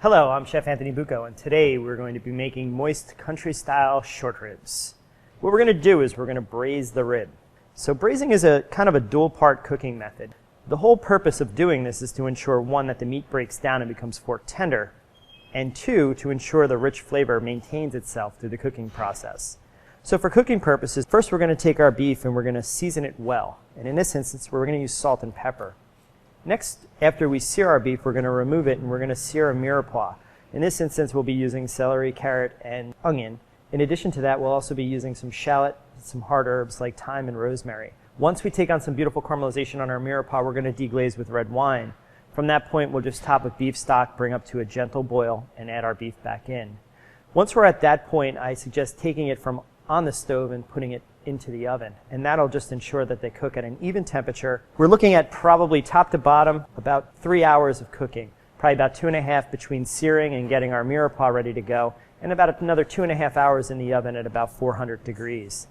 Hello, I'm Chef Anthony Bucco, and today we're going to be making moist country-style short ribs. What we're going to do is we're going to braise the rib. So braising is a kind of a dual-part cooking method. The whole purpose of doing this is to ensure, one, that the meat breaks down and becomes fork tender, and two, to ensure the rich flavor maintains itself through the cooking process. So for cooking purposes, first we're going to take our beef and we're going to season it well. And in this instance, we're going to use salt and pepper. Next, after we sear our beef, we're going to remove it and we're going to sear a mirepoix. In this instance, we'll be using celery, carrot, and onion. In addition to that, we'll also be using some shallot, some hard herbs like thyme and rosemary. Once we take on some beautiful caramelization on our mirepoix, we're going to deglaze with red wine. From that point, we'll just top with beef stock, bring up to a gentle boil, and add our beef back in. Once we're at that point, I suggest taking it from on the stove and putting it into the oven, and that'll just ensure that they cook at an even temperature. We're looking at probably top to bottom about 3 hours of cooking, probably about 2.5 between searing and getting our mirepoix ready to go, and about another 2.5 hours in the oven at about 400 degrees.